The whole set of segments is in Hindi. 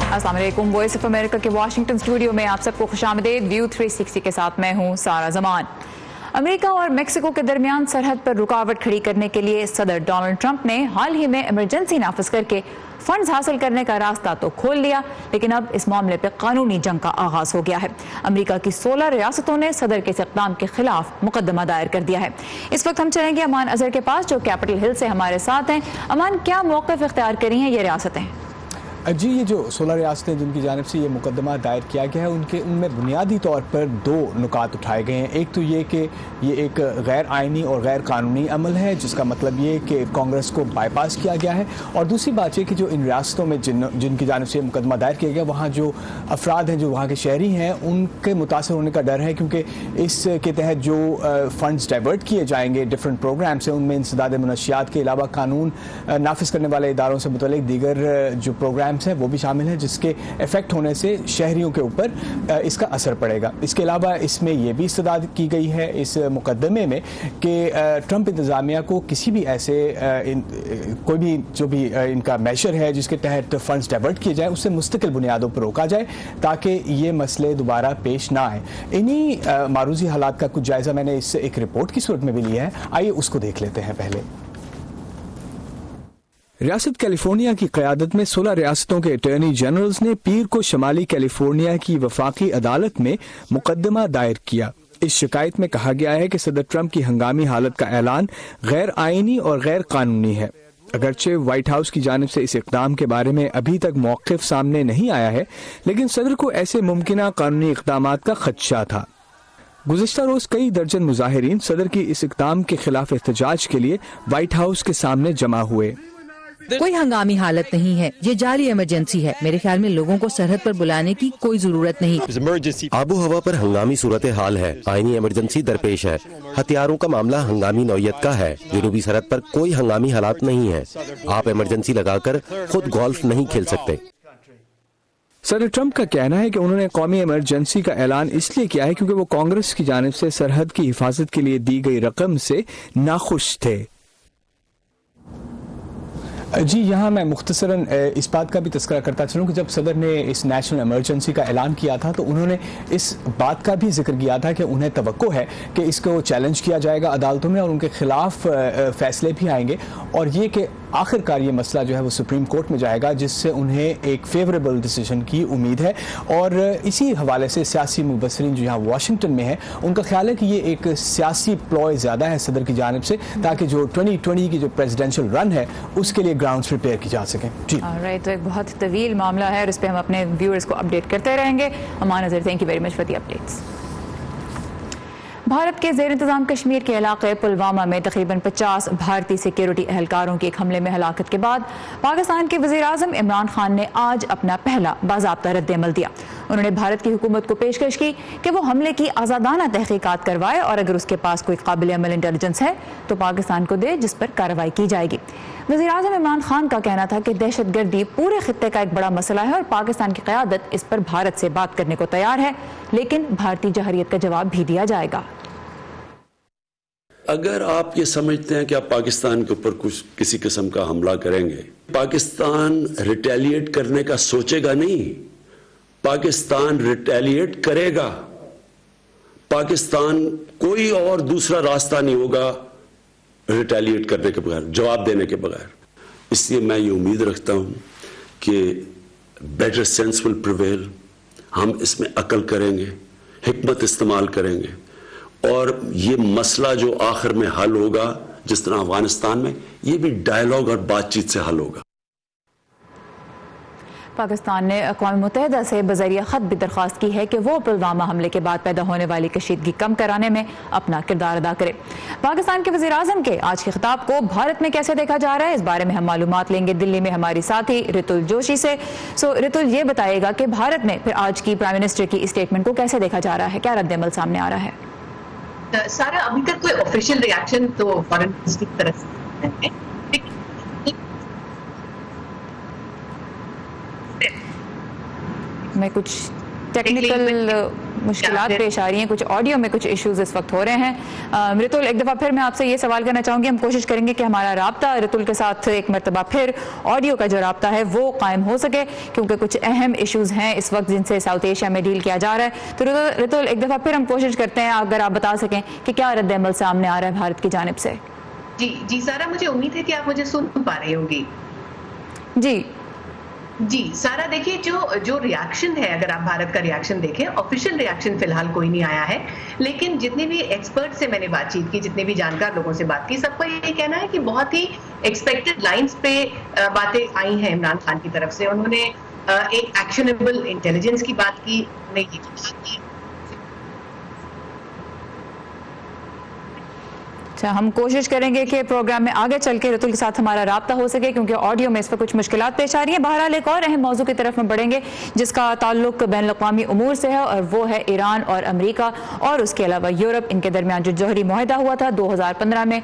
अस्सलाम वालेकुम। वॉइस ऑफ अमेरिका के वाशिंगटन स्टूडियो में आप सबको खुशामदीद। व्यू 360 के साथ मैं हूं सारा जमान। अमेरिका और मेक्सिको के दरमियान सरहद पर रुकावट खड़ी करने के लिए सदर डोनाल्ड ट्रंप ने हाल ही में इमरजेंसी नाफिज करके फंड्स हासिल करने का रास्ता तो खोल लिया, लेकिन अब इस मामले पर कानूनी जंग का आगाज हो गया है। अमेरिका की 16 रियासतों ने सदर के इस इक़दाम के खिलाफ मुकदमा दायर कर दिया है। इस वक्त हम चलेंगे अमान अजहर के पास, जो कैपिटल हिल से हमारे साथ हैं। अमान, क्या मौक़िफ़ इख्तियार करी हैं ये रियासतें? जी, ये जो 16 रियासतें जिनकी जानिब से ये मुकदमा दायर किया गया है, उनमें बुनियादी तौर पर दो नुकात उठाए गए हैं। एक तो ये कि ये एक गैर आइनी और गैर कानूनी अमल है, जिसका मतलब ये कि कांग्रेस को बाईपास किया गया है। और दूसरी बात ये कि जो इन रियासतों में जिनकी जानिब से मुकदमा दायर किया गया, वहाँ जो अफराद हैं, जो वहाँ के शहरी हैं, उनके मुतासर होने का डर है, क्योंकि इसके तहत जो फ़ंड्स डाइवर्ट किए जाएंगे डिफरेंट प्रोग्राम से, उनमें इंसदाद मनशियात के अलावा कानून नाफिज करने वाले इदारों से मुतल्लिक दीगर जो प्रोग्राम है वो भी शामिल है, जिसके इफेक्ट होने से शहरियों के ऊपर इसका असर पड़ेगा। इसके अलावा इसमें यह भी इस्तदाद की गई है इस मुकदमे में कि ट्रंप इंतज़ामिया को किसी भी ऐसे कोई भी जो भी इनका मेजर है जिसके तहत फंड्स डाइवर्ट किए जाए, उससे मुस्तकिल बुनियादों पर रोका जाए ताकि ये मसले दोबारा पेश ना आए। इन्हीं मारूजी हालात का कुछ जायजा मैंने इस एक रिपोर्ट की सूरत में भी लिया है। आइए उसको देख लेते हैं। पहले रियासत कैलिफोर्निया की क़यादत में 16 रियासतों के अटॉर्नी जनरल्स ने पीर को शमाली कैलिफोर्निया की वफाकी अदालत में मुकदमा दायर किया। इस शिकायत में कहा गया है कि सदर ट्रंप की हंगामी हालत का ऐलान गैर आइनी और गैर कानूनी है। अगरचे व्हाइट हाउस की जानिब से इस इक़दाम के बारे में अभी तक मौक़िफ़ सामने नहीं आया है, लेकिन सदर को ऐसे मुमकिना कानूनी इक़दामात का खदशा था। गुज़िश्ता रोज कई दर्जन मुजाहिरीन सदर की इस इक़दाम के खिलाफ एहतजाज के लिए व्हाइट हाउस के सामने जमा हुए। कोई हंगामी हालत नहीं है, ये जाली इमरजेंसी है। मेरे ख्याल में लोगों को सरहद पर बुलाने की कोई जरूरत नहीं। आबो हवा पर हंगामी सूरत हाल है, आईनी इमरजेंसी दरपेश है। हथियारों का मामला हंगामी नौयत का है। जनूबी सरहद पर कोई हंगामी हालात नहीं है। आप इमरजेंसी लगाकर खुद गोल्फ नहीं खेल सकते। सदर ट्रंप का कहना है कि उन्होंने कौमी इमरजेंसी का ऐलान इसलिए किया है क्योंकि वो कांग्रेस की जानिब से सरहद की हिफाजत के लिए दी गई रकम से नाखुश थे। जी, यहाँ मैं मुख्तसरन इस बात का भी तज़किरा करता चलूँ कि जब सदर ने इस नेशनल इमरजेंसी का ऐलान किया था तो उन्होंने इस बात का भी जिक्र किया था कि उन्हें तवक्को है कि इसको चैलेंज किया जाएगा अदालतों में और उनके खिलाफ फैसले भी आएंगे, और ये कि आखिरकार ये मसला जो है वो सुप्रीम कोर्ट में जाएगा, जिससे उन्हें एक फेवरेबल डिसीजन की उम्मीद है। और इसी हवाले से सियासी मुबसरीन जो यहाँ वाशिंगटन में है, उनका ख्याल है कि ये एक सियासी प्लॉय ज़्यादा है सदर की जानिब से, ताकि जो 2020 की जो प्रेसिडेंशियल रन है उसके लिए ग्राउंड्स प्रिपेयर की जा सकें। जी राइट, तो एक बहुत तवील मामला है और इस पर हम अपने व्यूअर्स को अपडेट करते रहेंगे। Aman Azhar, thank you very much for the updates. Bharat के ज़ेर इंतज़ाम कश्मीर के इलाके पुलवामा में तकरीबन 50 भारतीय सिक्योरिटी एहलकारों की एक हमले में हलाकत के बाद पाकिस्तान के वज़ीर आज़म इमरान खान ने आज अपना पहला बाज़ाब्ता रद्द-ए-अमल दिया। उन्होंने भारत की हुकूमत को पेशकश की कि वो हमले की आज़ादाना तहकीकात करवाए और अगर उसके पास कोई काबिल अमल इंटेलिजेंस है तो पाकिस्तान को दे, जिस पर कार्रवाई की जाएगी। वज़ीर आज़म इमरान खान का कहना था कि दहशतगर्दी पूरे खित्ते का एक बड़ा मसला है और पाकिस्तान की क़यादत इस पर भारत से बात करने को तैयार है, लेकिन भारतीय जहरियत का जवाब भी दिया जाएगा। अगर आप ये समझते हैं कि आप पाकिस्तान के ऊपर कुछ किसी किस्म का हमला करेंगे, पाकिस्तान रिटेलिएट करने का सोचेगा नहीं, पाकिस्तान रिटेलिएट करेगा। पाकिस्तान कोई और दूसरा रास्ता नहीं होगा रिटेलिएट करने के बगैर, जवाब देने के बगैर। इसलिए मैं ये उम्मीद रखता हूं कि बेटर सेंस विल प्रिवेल। हम इसमें अकल करेंगे, हिकमत इस्तेमाल करेंगे और ये मसला जो आखिर में हल होगा, जिस तरह अफगानिस्तान में, ये भी डायलॉग और बातचीत से हल होगा। पाकिस्तान ने अक़वाम मुत्तहिदा से बज़रिया ख़त भी दरख्वास्त की है कि वो पुलवामा हमले के बाद पैदा होने वाली कशीदगी कम कराने में अपना किरदार अदा करे। पाकिस्तान के वज़ीर आज़म के आज के खिताब को भारत में कैसे देखा जा रहा है, इस बारे में हम मालूमात लेंगे दिल्ली में हमारी साथी रितुल जोशी से। रितुल, ये बताइएगा कि भारत में फिर आज की प्राइम मिनिस्टर की स्टेटमेंट को कैसे देखा जा रहा है, क्या रद्द-ए-अमल सामने आ रहा है? सारा अभी तक कोई ऑफिशियल रिएक्शन तो फॉरेन मिनिस्ट्री की तरफ से नहीं है। मैं कुछ टेक्निकल मुश्किलात पेश आ रही हैं, कुछ ऑडियो में कुछ इश्यूज इस वक्त हो रहे हैं। रितुल, एक दफ़ा फिर मैं आपसे ये सवाल करना चाहूँगी, हम कोशिश करेंगे कि हमारा राब्ता रितुल के साथ एक मरतबा फिर ऑडियो का जो राब्ता है वो कायम हो सके, क्योंकि कुछ अहम इश्यूज हैं इस वक्त जिनसे साउथ एशिया में डील किया जा रहा है। तो रितुल, एक दफ़ा फिर हम कोशिश करते हैं, अगर आप बता सकें कि क्या रद्द-ए-अमल सामने आ रहा है भारत की जानिब से। जी सारा, मुझे उम्मीद है कि आप मुझे सुन पा रही होंगी। जी सारा, देखिए जो रिएक्शन है, अगर आप भारत का रिएक्शन देखें, ऑफिशियल रिएक्शन फिलहाल कोई नहीं आया है, लेकिन जितने भी एक्सपर्ट से मैंने बातचीत की, जितने भी जानकार लोगों से बात की, सबका ये कहना है कि बहुत ही एक्सपेक्टेड लाइंस पे बातें आई हैं इमरान खान की तरफ से। उन्होंने एक एक्शनेबल इंटेलिजेंस की बात की, उन्होंने ये कहा कि अच्छा, हम कोशिश करेंगे कि प्रोग्राम में आगे चल के रितुल के साथ हमारा राब्ता हो सके, क्योंकि ऑडियो में इस पर कुछ मुश्किलात पेश आ रही हैं। बहरहाल एक और अहम मौजू की तरफ में बढ़ेंगे जिसका ताल्लुक बैनुल-अक़वामी उमूर से है, और वो है ईरान और अमेरिका और उसके अलावा यूरोप। इनके दरमियान जो जौहरी मुआहदा हुआ था 2015 में,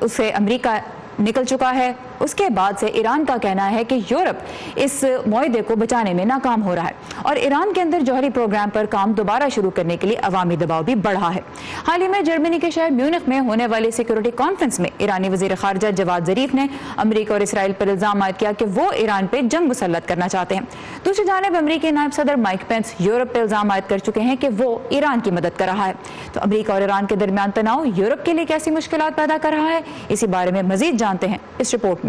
उससे अमेरिका निकल चुका है। उसके बाद से ईरान का कहना है कि यूरोप इस मुआहदे को बचाने में नाकाम हो रहा है और ईरान के अंदर जौहरी प्रोग्राम पर काम दोबारा शुरू करने के लिए अवामी दबाव भी बढ़ा है। हाल ही में जर्मनी के शहर म्यूनिख में होने वाली सिक्योरिटी कॉन्फ्रेंस में ईरानी वजीर खारजा जवाद ज़रीफ ने अमेरिका और इसराइल पर इल्जाम आयद किया कि वो ईरान पर जंग मुसल्लत करना चाहते हैं। दूसरी जानिब अमेरिकी नायब सदर माइक पेंस यूरोप पर इल्जाम आयद कर चुके हैं कि वो ईरान की मदद कर रहा है। तो अमेरिका और ईरान के दरमियान तनाव यूरोप के लिए कैसी मुश्किलात पैदा कर रहा है, इसी बारे में मजीद जानते हैं इस रिपोर्ट में।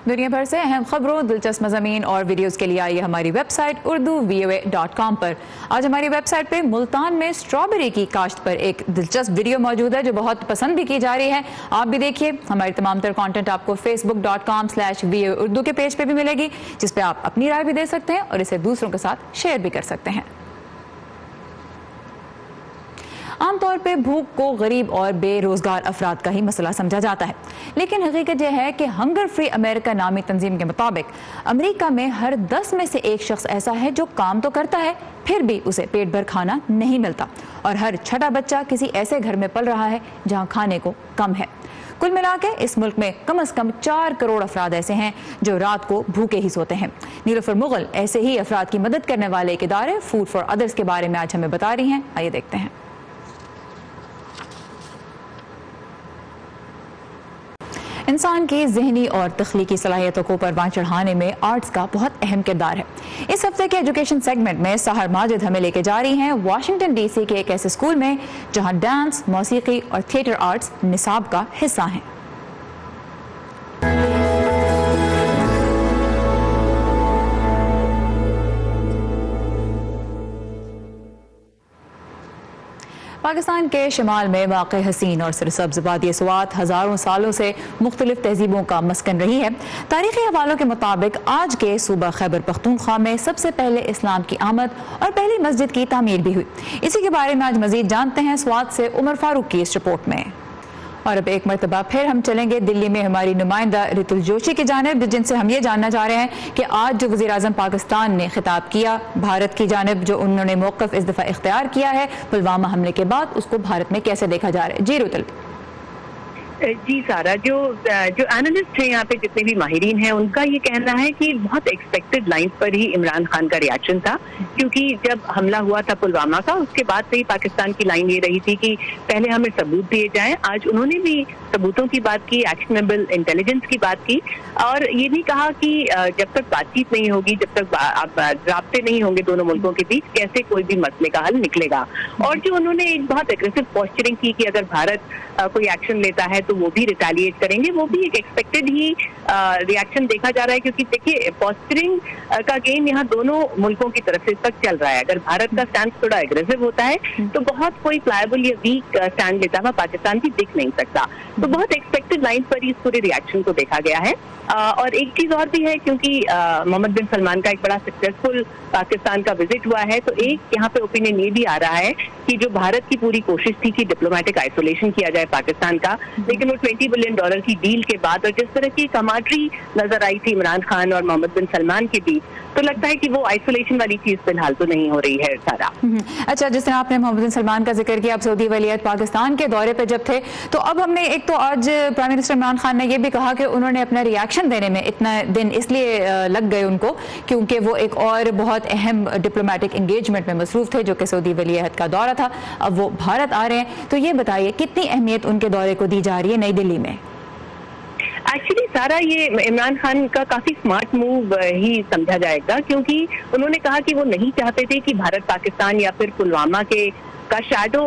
दुनिया भर से अहम खबरों, दिलचस्प मज़ामीन और वीडियोस के लिए आइए हमारी वेबसाइट urduvoa.com पर। आज हमारी वेबसाइट पे मुल्तान में स्ट्रॉबेरी की काश्त पर एक दिलचस्प वीडियो मौजूद है जो बहुत पसंद भी की जा रही है। आप भी देखिए। हमारी तमाम तर कंटेंट आपको facebook.com/voa उर्दू के पेज पे भी मिलेगी, जिस पे आप अपनी राय भी दे सकते हैं और इसे दूसरों के साथ शेयर भी कर सकते हैं। आमतौर पे भूख को गरीब और बेरोजगार अफराद का ही मसला समझा जाता है, लेकिन हकीकत यह है कि हंगर फ्री अमेरिका नामी तंजीम के मुताबिक अमेरिका में हर 10 में से एक शख्स ऐसा है जो काम तो करता है फिर भी उसे पेट भर खाना नहीं मिलता, और हर छठा बच्चा किसी ऐसे घर में पल रहा है जहां खाने को कम है। कुल मिलाकर इस मुल्क में कम से कम 4 करोड़ अफराद ऐसे हैं जो रात को भूखे ही सोते हैं। नीलुफर मुगल ऐसे ही अफराद की मदद करने वाले एक इदारे फूड फॉर अदर्स के बारे में आज हमें बता रही हैं। आइए देखते हैं। इंसान की ज़हनी और तख्लीकी सलाहियतों को परवान चढ़ाने में आर्ट्स का बहुत अहम किरदार है। इस हफ्ते के एजुकेशन सेगमेंट में सहर माजिद हमें लेके जा रही हैं वाशिंगटन DC के एक ऐसे स्कूल में जहां डांस, मौसीकी और थिएटर आर्ट्स निसाब का हिस्सा हैं। पाकिस्तान के शिमाल में वाक़ई हसीन और सरसब्ज़ वादी स्वात हज़ारों सालों से मुख्तलिफ तहजीबों का मस्कन रही है। तारीख़ी हवालों के मुताबिक आज के सूबा खैबर पख्तूनख्वा में सबसे पहले इस्लाम की आमद और पहली मस्जिद की तामीर भी हुई। इसी के बारे में आज मज़ीद जानते हैं स्वात से उमर फारूक की इस रिपोर्ट में। और अब एक मरतबा फिर हम चलेंगे दिल्ली में हमारी नुमाइंदा रितुल जोशी की जानिब, जिनसे हम ये जानना चाह रहे हैं कि आज जो वज़ीर आज़म पाकिस्तान ने खिताब किया भारत की जानिब, जो उन्होंने मौक़िफ़ इस दफ़ा इख्तियार किया है पुलवामा हमले के बाद, उसको भारत में कैसे देखा जा रहा है। जी रितुल। जी सारा, जो एनालिस्ट हैं यहाँ पे, जितने भी माहिरीन हैं, उनका ये कहना है कि बहुत एक्सपेक्टेड लाइन पर ही इमरान खान का रिएक्शन था, क्योंकि जब हमला हुआ था पुलवामा का, उसके बाद से ही पाकिस्तान की लाइन ये रही थी कि पहले हमें सबूत दिए जाएं। आज उन्होंने भी सबूतों की बात की, एक्शनेबल इंटेलिजेंस की बात की, और ये भी कहा कि जब तक बातचीत नहीं होगी, जब तक राब्ते नहीं होंगे दोनों मुल्कों के बीच, कैसे कोई भी मसले का हल निकलेगा। और जो उन्होंने एक बहुत एग्रेसिव पोस्चरिंग की कि अगर भारत कोई एक्शन लेता है तो वो भी रिटेलिएट करेंगे, वो भी एक एक्सपेक्टेड ही रिएक्शन देखा जा रहा है, क्योंकि देखिए पोस्चरिंग का गेम यहाँ दोनों मुल्कों की तरफ से इस वक्त चल रहा है। अगर भारत का स्टैंड थोड़ा एग्रेसिव होता है तो बहुत कोई प्लायबल या वीक स्टैंड लेता हुआ पाकिस्तान की दिख नहीं सकता। तो बहुत एक्सपेक्टेड लाइन पर इस पूरे रिएक्शन को देखा गया है। और एक चीज और भी है, क्योंकि मोहम्मद बिन सलमान का एक बड़ा सक्सेसफुल पाकिस्तान का विजिट हुआ है, तो एक यहाँ पे ओपिनियन ये भी आ रहा है कि जो भारत की पूरी कोशिश थी कि डिप्लोमेटिक आइसोलेशन किया जाए पाकिस्तान का, लेकिन वो $20 बिलियन की डील के बाद और जिस तरह की कमाटरी नजर आई थी इमरान खान और मोहम्मद बिन सलमान के बीच, तो लगता है कि वो आइसोलेशन वाली चीज फिलहाल तो नहीं हो रही है सारा। अच्छा, जिस तरह आपने मोहम्मद बिन सलमान का जिक्र किया, आप सऊदी वलीयत पाकिस्तान के दौरे पे जब थे, तो अब हमने एक तो आज प्राइम मिनिस्टर इमरान खान ने यह भी कहा कि उन्होंने अपना रिएक्शन देने में इतना दिन इसलिए लग गए उनको क्योंकि वो एक और बहुत अहम डिप्लोमेटिक एंगेजमेंट में मसरूफ थे, जो कि सऊदी वली अहद का दौरा था। अब वो भारत आ रहे हैं, तो ये बताइए कितनी अहमियत उनके दौरे को दी जा रही है नई दिल्ली में? एक्चुअली सारा ये इमरान खान का काफी स्मार्ट मूव ही समझा जाएगा, क्योंकि उन्होंने कहा कि वो नहीं चाहते थे कि भारत पाकिस्तान या फिर पुलवामा का शैडो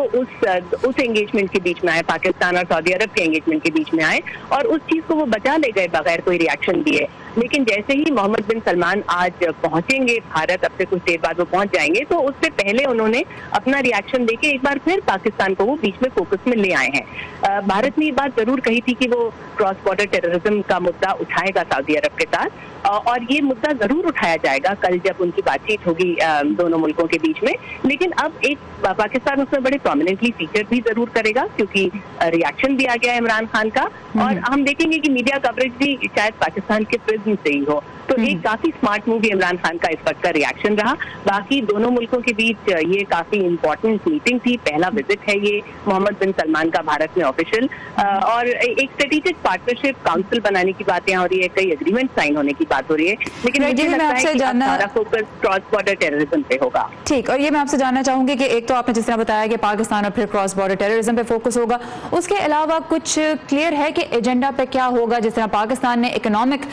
उस एंगेजमेंट के बीच में आए, पाकिस्तान और सऊदी अरब के एंगेजमेंट के बीच में आए, और उस चीज को वो बचा ले गए बगैर कोई रिएक्शन दिए। लेकिन जैसे ही मोहम्मद बिन सलमान आज पहुंचेंगे भारत, अब से कुछ देर बाद वो पहुंच जाएंगे, तो उससे पहले उन्होंने अपना रिएक्शन देके एक बार फिर पाकिस्तान को वो बीच में फोकस में ले आए हैं। भारत ने ये बात जरूर कही थी कि वो क्रॉस बॉर्डर टेररिज्म का मुद्दा उठाएगा सऊदी अरब के साथ, और ये मुद्दा जरूर उठाया जाएगा कल जब उनकी बातचीत होगी दोनों मुल्कों के बीच में। लेकिन अब एक पाकिस्तान उसमें बड़े प्रोमिनेंटली फीचर भी जरूर करेगा, क्योंकि रिएक्शन भी आ गया है इमरान खान का, और हम देखेंगे कि मीडिया कवरेज भी शायद पाकिस्तान के प्रिज्म से ही हो। तो एक काफी स्मार्ट मूव इमरान खान का इस वक्त का रिएक्शन रहा। बाकी दोनों मुल्कों के बीच ये काफी इंपॉर्टेंट मीटिंग थी, पहला विजिट है ये मोहम्मद बिन सलमान का भारत में ऑफिशियल, और एक स्ट्रेटेजिक पार्टनरशिप काउंसिल बनाने की बातें हो रही है, कई एग्रीमेंट साइन होने की बात हो रही है। लेकिन मुझे लगता है कि सारा फोकस क्रॉस बॉर्डर टेररिज्म पे होगा। ठीक, और ये मैं आपसे जानना चाहूंगी कि एक तो आपने जिस तरह बताया कि पाकिस्तान और फिर क्रॉस बॉर्डर टेररिज्म पे फोकस होगा, उसके अलावा कुछ क्लियर है कि एजेंडा पे क्या होगा? जिस तरह पाकिस्तान ने इकोनॉमिक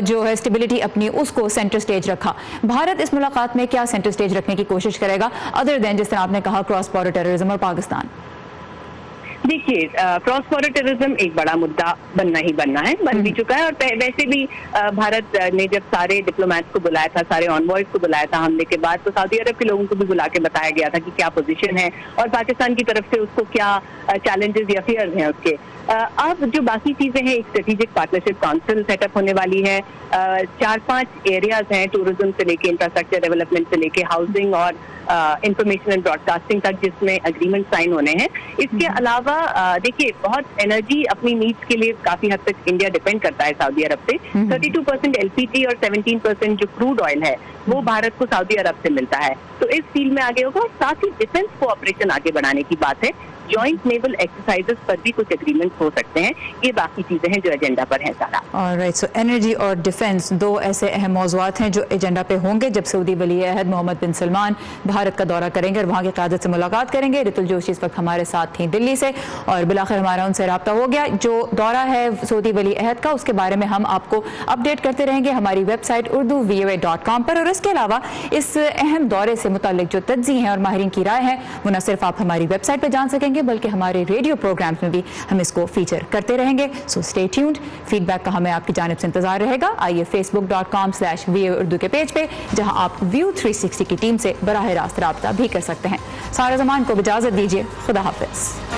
जो है स्टेबिलिटी अपनी उसको सेंटर स्टेज रखा, भारत इस मुलाकात में क्या सेंटर स्टेज रखने की कोशिश करेगा अदर देन जिस तरह आपने कहा क्रॉस बॉर्डर टेररिज्म और पाकिस्तान? देखिए, क्रॉस बॉर्डर टेररिज्म एक बड़ा मुद्दा बनना ही बनना है, बन भी चुका है। और वैसे भी भारत ने जब सारे डिप्लोमेट्स को बुलाया था, सारे ऑनवॉयज को बुलाया था हमले के बाद, तो सऊदी अरब के लोगों को भी बुला के बताया गया था कि क्या पोजीशन है और पाकिस्तान की तरफ से उसको क्या चैलेंजेस या फियर्स हैं उसके। अब जो बाकी चीजें हैं, एक स्ट्रेटेजिक पार्टनरशिप काउंसिल सेटअप होने वाली है, 4-5 एरियाज हैं टूरिज्म से लेके इंफ्रास्ट्रक्चर डेवलपमेंट से लेके हाउसिंग और इंफॉर्मेशन एंड ब्रॉडकास्टिंग तक, जिसमें अग्रीमेंट साइन होने हैं। इसके अलावा देखिए, बहुत एनर्जी अपनी नीड्स के लिए काफी हद तक इंडिया डिपेंड करता है सऊदी अरब से। 32% एलपीजी और 17% जो क्रूड ऑयल है वो भारत को सऊदी अरब से मिलता है, तो इस फील्ड में आगे होगा। साथ ही डिफेंस कोऑपरेशन आगे बढ़ाने की बात है, जॉइंट नेवल एक्सरसाइजेस पर भी कुछ एग्रीमेंट हो सकते हैं। ये बाकी चीजें हैं जो एजेंडा पर हैं सारा। ऑलराइट, सो एनर्जी और डिफेंस दो ऐसे अहम मौज़ूआत हैं जो एजेंडा पे होंगे जब सऊदी वली अहद मोहम्मद बिन सलमान भारत का दौरा करेंगे और वहाँ की क़यादत से मुलाकात करेंगे। रितुल जोशी इस वक्त हमारे साथ थी दिल्ली से, और बिलाखिर हमारा उनसे रब्ता हो गया। जो दौरा है सऊदी वली अहद का, उसके बारे में हम आपको अपडेट करते रहेंगे हमारी वेबसाइट urdu.voa.com पर। और इसके अलावा इस अहम दौरे से मुताल्लिक जो तज्ज़ी हैं और माहिरीन की राय है, वो न सिर्फ आप हमारी वेबसाइट पर जान सकेंगे बल्कि हमारे रेडियो प्रोग्राम्स में भी हम इसको फीचर करते रहेंगे। So stay tuned. फीडबैक का हमें आपकी जानिब से इंतजार रहेगा। आइए facebook.com/VOA उर्दू के पेज पे, जहां आप व्यू 360 की टीम से बराह रास्त राब्ता भी कर सकते हैं। सारा ज़मान को इजाज़त दीजिए। खुदा हाफिज़।